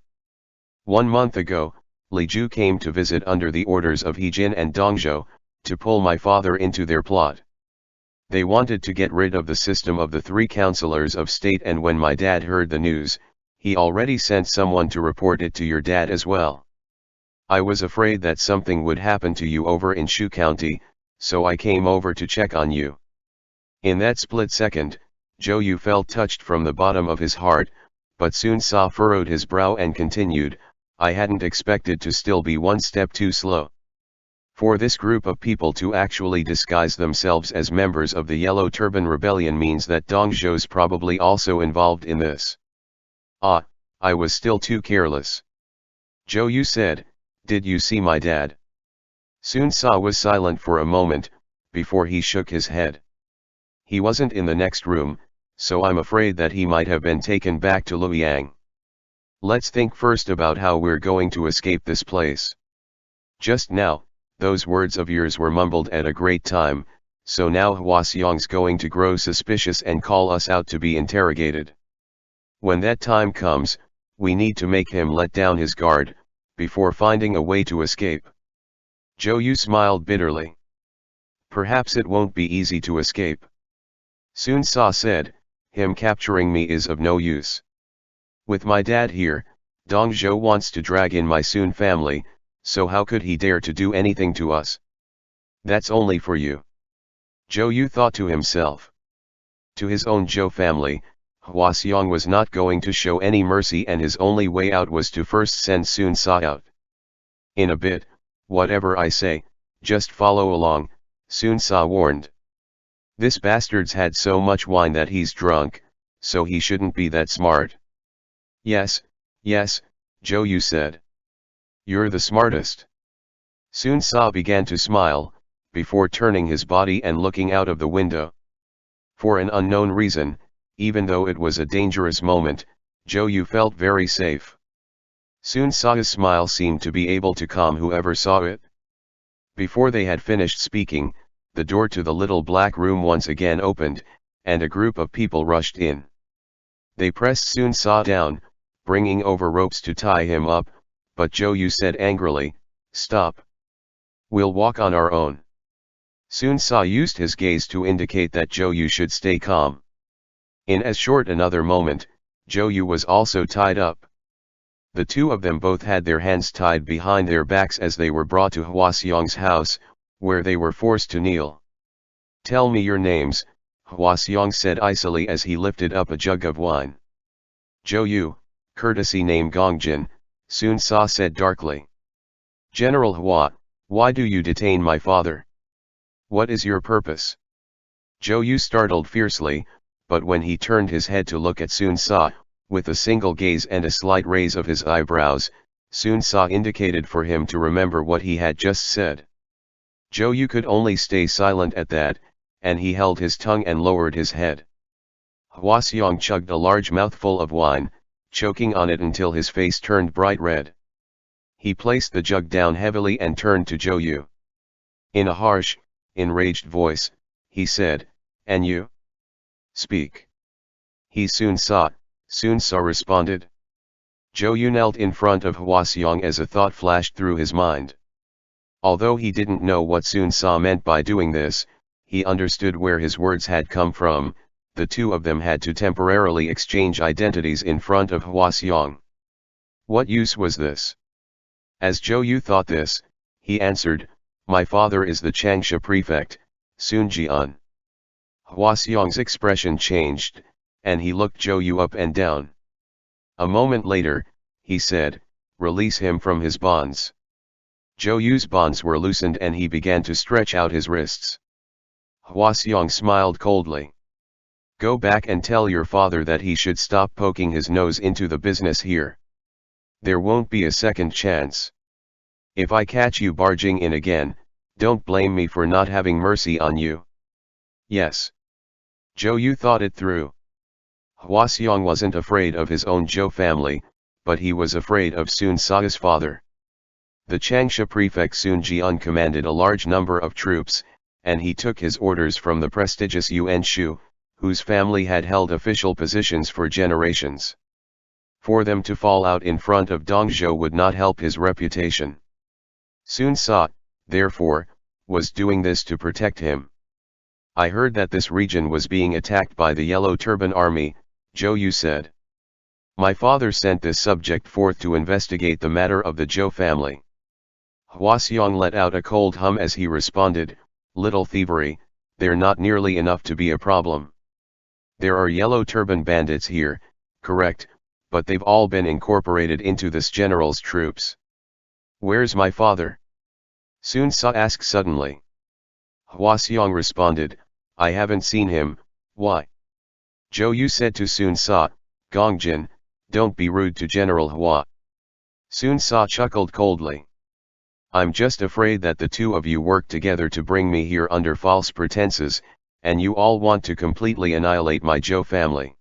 "1 month ago, Li Ju came to visit under the orders of He Jin and Dongzhou, to pull my father into their plot. They wanted to get rid of the system of the 3 councillors of state, and when my dad heard the news, he already sent someone to report it to your dad as well. I was afraid that something would happen to you over in Shu County, so I came over to check on you." In that split second, Zhou Yu felt touched from the bottom of his heart, but Sun Ce furrowed his brow and continued, "I hadn't expected to still be one step too slow. For this group of people to actually disguise themselves as members of the Yellow Turban Rebellion means that Dongzhou's probably also involved in this. Ah, I was still too careless." Zhou Yu said, "Did you see my dad?" Sun Ce was silent for a moment, before he shook his head. "He wasn't in the next room, so I'm afraid that he might have been taken back to Luoyang." Let's think first about how we're going to escape this place. Just now, those words of yours were mumbled at a great time, so now Hua-Xiong's going to grow suspicious and call us out to be interrogated. When that time comes, we need to make him let down his guard, before finding a way to escape. Zhou Yu smiled bitterly. Perhaps it won't be easy to escape. Sun Sa said, him capturing me is of no use. With my dad here, Dong Zhou wants to drag in my Sun family, so how could he dare to do anything to us? That's only for you. Zhou Yu thought to himself. To his own Zhou family, Hua-Xiong was not going to show any mercy, and his only way out was to first send Sun Sa out. In a bit, whatever I say, just follow along, Sun Sa warned. This bastard's had so much wine that he's drunk, so he shouldn't be that smart. Yes, yes, Zhou Yu said. You're the smartest. Sun Sa began to smile, before turning his body and looking out of the window. For an unknown reason, even though it was a dangerous moment, Zhou Yu felt very safe. Sun Sa's smile seemed to be able to calm whoever saw it. Before they had finished speaking, the door to the little black room once again opened, and a group of people rushed in. They pressed Sun Sa down, bringing over ropes to tie him up, but Zhou Yu said angrily, "Stop. We'll walk on our own." Sun Sa used his gaze to indicate that Zhou Yu should stay calm. In as short another moment, Zhou Yu was also tied up. The two of them both had their hands tied behind their backs as they were brought to Hua-Xiong's house, where they were forced to kneel. "Tell me your names," Hua-Xiong said icily as he lifted up a jug of wine. "Zhou Yu, courtesy name Gongjin," Sun Sa said darkly. "General Hua, why do you detain my father? What is your purpose?" Zhou Yu startled fiercely, but when he turned his head to look at Sun Sa, with a single gaze and a slight raise of his eyebrows, Sun Sa indicated for him to remember what he had just said. Zhou Yu could only stay silent at that, and he held his tongue and lowered his head. Hua-Xiong chugged a large mouthful of wine, choking on it until his face turned bright red. He placed the jug down heavily and turned to Zhou Yu. In a harsh, enraged voice, he said, "And you? Speak." "He Sun Sa," Sun Sa responded. Zhou Yu knelt in front of Hua-Xiong as a thought flashed through his mind. Although he didn't know what Sun Sa meant by doing this, he understood where his words had come from. The two of them had to temporarily exchange identities in front of Hua-Xiong. What use was this? As Zhou Yu thought this, he answered, "My father is the Changsha prefect, Sun Jian." Hua-Xiong's expression changed, and he looked Zhou Yu up and down. A moment later, he said, "Release him from his bonds." Zhou Yu's bonds were loosened and he began to stretch out his wrists. Hua-Xiong smiled coldly. "Go back and tell your father that he should stop poking his nose into the business here. There won't be a second chance. If I catch you barging in again, don't blame me for not having mercy on you." "Yes." Zhou Yu thought it through. Hua-Xiong wasn't afraid of his own Zhou family, but he was afraid of Sun Sa's father. The Changsha prefect Sun Jian commanded a large number of troops, and he took his orders from the prestigious Yuan Shu, whose family had held official positions for generations. For them to fall out in front of Dong Zhou would not help his reputation. Sun Sa, therefore, was doing this to protect him. "I heard that this region was being attacked by the Yellow Turban Army," Zhou Yu said. "My father sent this subject forth to investigate the matter of the Zhou family." Hua-Xiong let out a cold hum as he responded, "Little thievery, they're not nearly enough to be a problem. There are Yellow Turban bandits here, correct, but they've all been incorporated into this general's troops." "Where's my father?" Sun Sa asked suddenly. Hua-Xiong responded, "I haven't seen him. Why?" Zhou Yu said to Sun Sa, "Gongjin, don't be rude to General Hua." Sun Sa chuckled coldly. "I'm just afraid that the two of you work together to bring me here under false pretenses, and you all want to completely annihilate my Zhou family."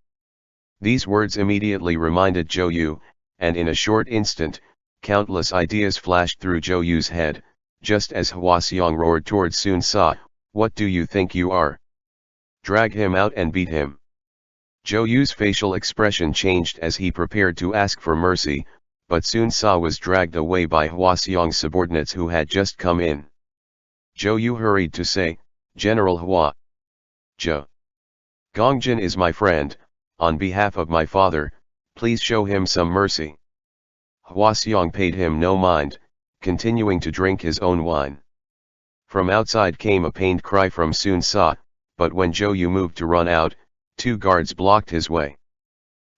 These words immediately reminded Zhou Yu, and in a short instant, countless ideas flashed through Zhou Yu's head, just as Hua Xiong roared towards Sun Sa. What do you think you are? Drag him out and beat him. Zhou Yu's facial expression changed as he prepared to ask for mercy, but Sun Sa was dragged away by Hua Xiong's subordinates who had just come in. Zhou Yu hurried to say, General Hua. Zhou Gongjin is my friend, on behalf of my father, please show him some mercy. Hua Xiong paid him no mind, continuing to drink his own wine. From outside came a pained cry from Sun Sa, but when Zhou Yu moved to run out, 2 guards blocked his way.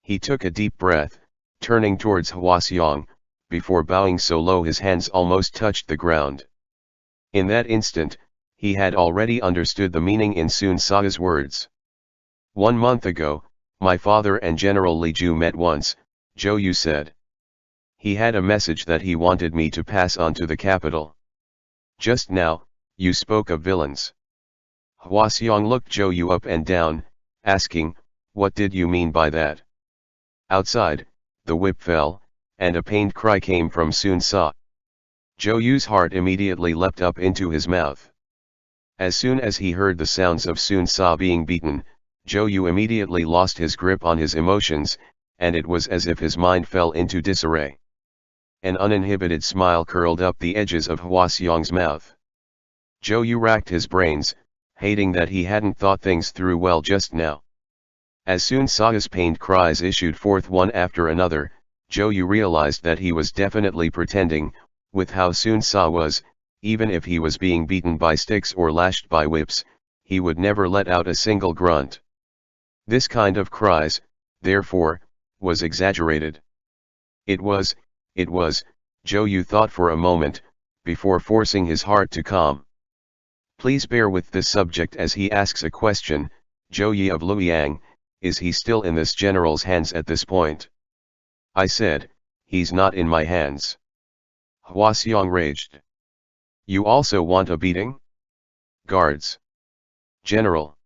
He took a deep breath, turning towards Hua Xiong, before bowing so low his hands almost touched the ground. In that instant, he had already understood the meaning in Sun Sa's words. 1 month ago, my father and General Li Ju met once, Zhou Yu said. He had a message that he wanted me to pass on to the capital. Just now, you spoke of villains. Hua Xiong looked Zhou Yu up and down, asking, what did you mean by that? Outside, the whip fell, and a pained cry came from Sun Sa. Zhou Yu's heart immediately leapt up into his mouth. As soon as he heard the sounds of Sun Sa being beaten, Zhou Yu immediately lost his grip on his emotions, and it was as if his mind fell into disarray. An uninhibited smile curled up the edges of Hua Xiong's mouth. Zhou Yu racked his brains, hating that he hadn't thought things through well just now. As Sun Sa's pained cries issued forth one after another, Zhou Yu realized that he was definitely pretending, with how Sun Sa was, even if he was being beaten by sticks or lashed by whips, he would never let out a single grunt. This kind of cries, therefore, was exaggerated. It was, Zhou Yu thought for a moment, before forcing his heart to calm. Please bear with this subject as he asks a question, Zhou Yi of Luoyang, is he still in this general's hands at this point? I said, he's not in my hands. Hua Xiong raged. You also want a beating? Guards. General.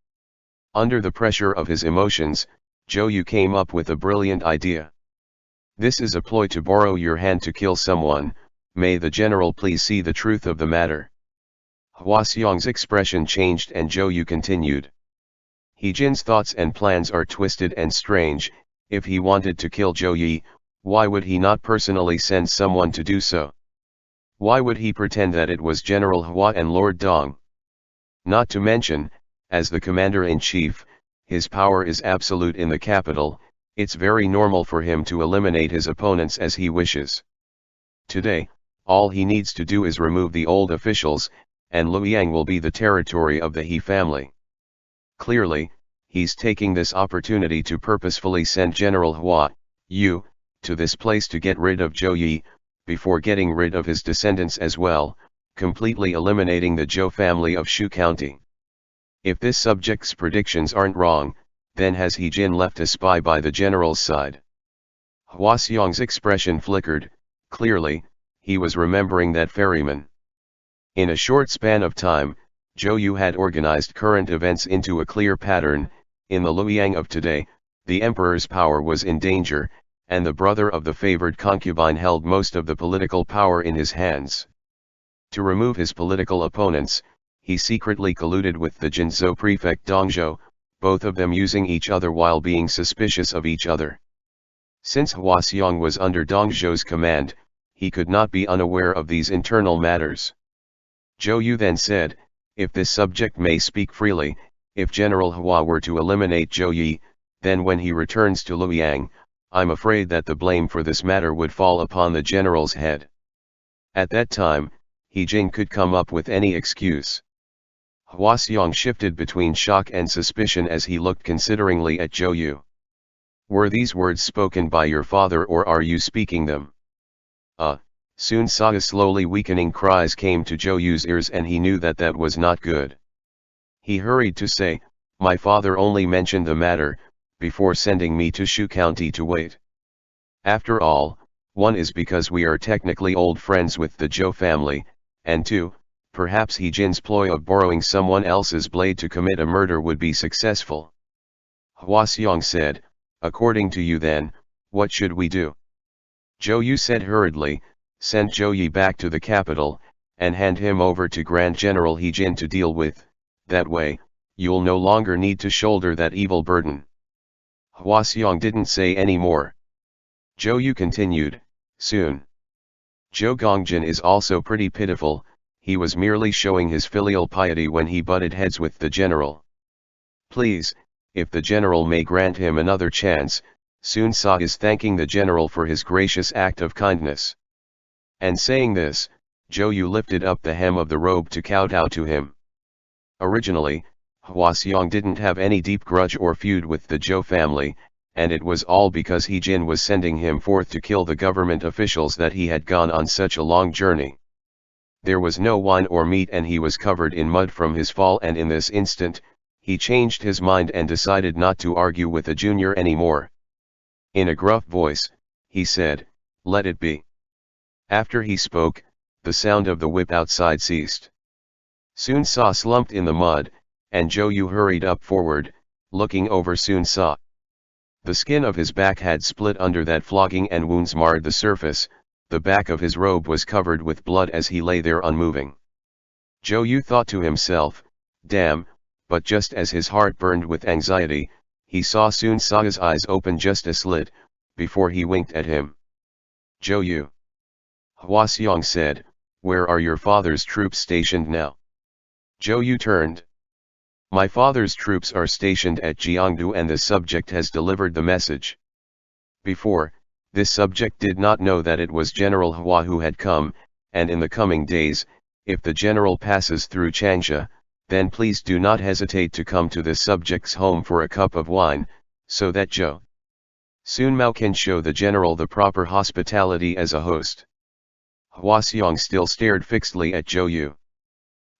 Under the pressure of his emotions, Zhou Yu came up with a brilliant idea. This is a ploy to borrow your hand to kill someone, may the general please see the truth of the matter. Hua Xiong's expression changed and Zhou Yu continued. He Jin's thoughts and plans are twisted and strange. If he wanted to kill Zhou Yi, why would he not personally send someone to do so? Why would he pretend that it was General Hua and Lord Dong? Not to mention, as the commander-in-chief, his power is absolute in the capital, it's very normal for him to eliminate his opponents as he wishes. Today, all he needs to do is remove the old officials, and Luoyang will be the territory of the He family. Clearly, he's taking this opportunity to purposefully send General Hua, Yu, to this place to get rid of Zhou Yi, before getting rid of his descendants as well, completely eliminating the Zhou family of Shu County. If this subject's predictions aren't wrong, then has He Jin left a spy by the general's side? Hua Xiong's expression flickered. Clearly, he was remembering that ferryman. In a short span of time, Zhou Yu had organized current events into a clear pattern. In the Luoyang of today, the emperor's power was in danger, and the brother of the favored concubine held most of the political power in his hands. To remove his political opponents, he secretly colluded with the Jinzhou prefect Dongzhou, both of them using each other while being suspicious of each other. Since Hua Xiong was under Dongzhou's command, he could not be unaware of these internal matters. Zhou Yu then said, if this subject may speak freely, if General Hua were to eliminate Zhou Yi, then when he returns to Luoyang, I'm afraid that the blame for this matter would fall upon the general's head. At that time, He Jin could come up with any excuse. Hua Xiong shifted between shock and suspicion as he looked consideringly at Zhou Yu. Were these words spoken by your father or are you speaking them? Sun Sa's slowly weakening cries came to Zhou Yu's ears and he knew that that was not good. He hurried to say, my father only mentioned the matter, before sending me to Shu County to wait. After all, one is because we are technically old friends with the Zhou family, and two, perhaps He Jin's ploy of borrowing someone else's blade to commit a murder would be successful. Hua Xiong said, according to you then, what should we do? Zhou Yu said hurriedly, send Zhou Yi back to the capital, and hand him over to Grand General He Jin to deal with. That way, you'll no longer need to shoulder that evil burden. Hua Xiong didn't say any more. Zhou Yu continued, soon. Zhou Gongjin is also pretty pitiful, he was merely showing his filial piety when he butted heads with the general. Please, if the general may grant him another chance, Sun Sa is thanking the general for his gracious act of kindness. And saying this, Zhou Yu lifted up the hem of the robe to kowtow to him. Originally, Hua Xiong didn't have any deep grudge or feud with the Zhou family, and it was all because He Jin was sending him forth to kill the government officials that he had gone on such a long journey. There was no wine or meat and he was covered in mud from his fall, and in this instant, he changed his mind and decided not to argue with a junior anymore. In a gruff voice, he said, let it be. After he spoke, the sound of the whip outside ceased. Sun Sa slumped in the mud, and Zhou Yu hurried up forward, looking over Sun Sa. The skin of his back had split under that flogging and wounds marred the surface, the back of his robe was covered with blood as he lay there unmoving. Zhou Yu thought to himself, damn, but just as his heart burned with anxiety, he saw Sun Sa's eyes open just a slit, before he winked at him. Zhou Yu. Hua Xiong said, where are your father's troops stationed now? Zhou Yu turned. My father's troops are stationed at Jiangdong and the subject has delivered the message. Before, this subject did not know that it was General Hua who had come, and in the coming days, if the general passes through Changsha, then please do not hesitate to come to this subject's home for a cup of wine, so that Zhou Sun Mao can show the general the proper hospitality as a host. Hua Xiong still stared fixedly at Zhou Yu.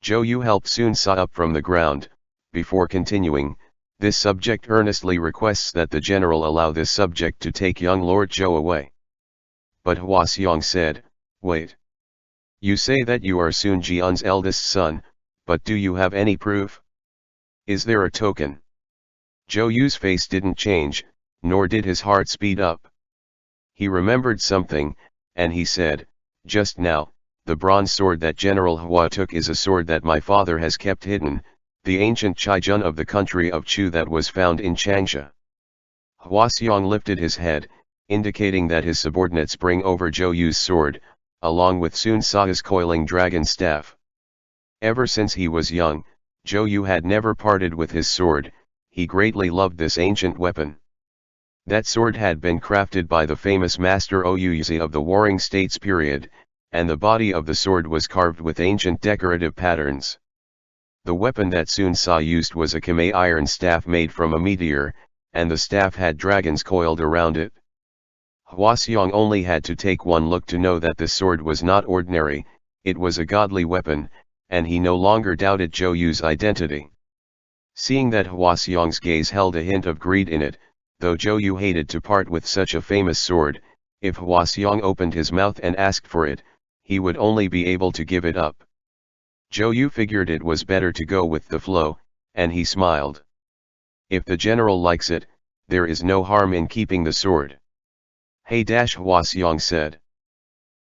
Zhou Yu helped Sun Sa up from the ground, before continuing, this subject earnestly requests that the general allow this subject to take young Lord Zhou away. But Hua Xiong said, wait. You say that you are Sun Jian's eldest son, but do you have any proof? Is there a token? Zhou Yu's face didn't change, nor did his heart speed up. He remembered something, and he said, just now, the bronze sword that General Hua took is a sword that my father has kept hidden, the ancient Chaijun of the country of Chu that was found in Changsha. Hua Xiong lifted his head, indicating that his subordinates bring over Zhou Yu's sword, along with Sun Sa's coiling dragon staff. Ever since he was young, Zhou Yu had never parted with his sword, he greatly loved this ancient weapon. That sword had been crafted by the famous master Ouyuzi of the Warring States period, and the body of the sword was carved with ancient decorative patterns. The weapon that Sun Sa used was a Kamei iron staff made from a meteor, and the staff had dragons coiled around it. Hua Xiong only had to take one look to know that this sword was not ordinary, it was a godly weapon, and he no longer doubted Zhou Yu's identity. Seeing that Hua Xiong's gaze held a hint of greed in it, though Zhou Yu hated to part with such a famous sword, if Hua Xiong opened his mouth and asked for it, he would only be able to give it up. Zhou Yu figured it was better to go with the flow, and he smiled. If the general likes it, there is no harm in keeping the sword. Hey Hua Xiong said.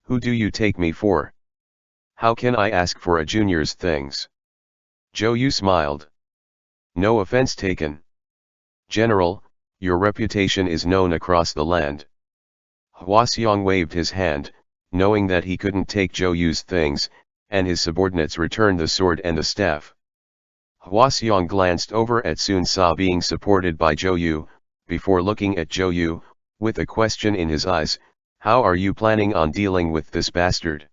Who do you take me for? How can I ask for a junior's things? Zhou Yu smiled. No offense taken. General, your reputation is known across the land. Hua Xiong waved his hand, knowing that he couldn't take Zhou Yu's things, and his subordinates returned the sword and the staff. Hua Xiong glanced over at Sun Sa being supported by Zhou Yu, before looking at Zhou Yu, with a question in his eyes, how are you planning on dealing with this bastard?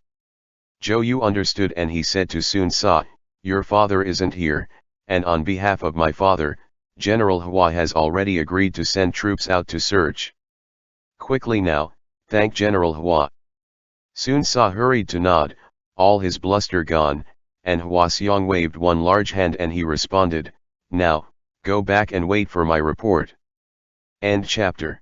Zhou Yu understood and he said to Sun Sa, your father isn't here, and on behalf of my father, General Hua has already agreed to send troops out to search. Quickly now, thank General Hua. Sun Sa hurried to nod, all his bluster gone, and Hua Xiong waved one large hand and he responded, now, go back and wait for my report. End chapter.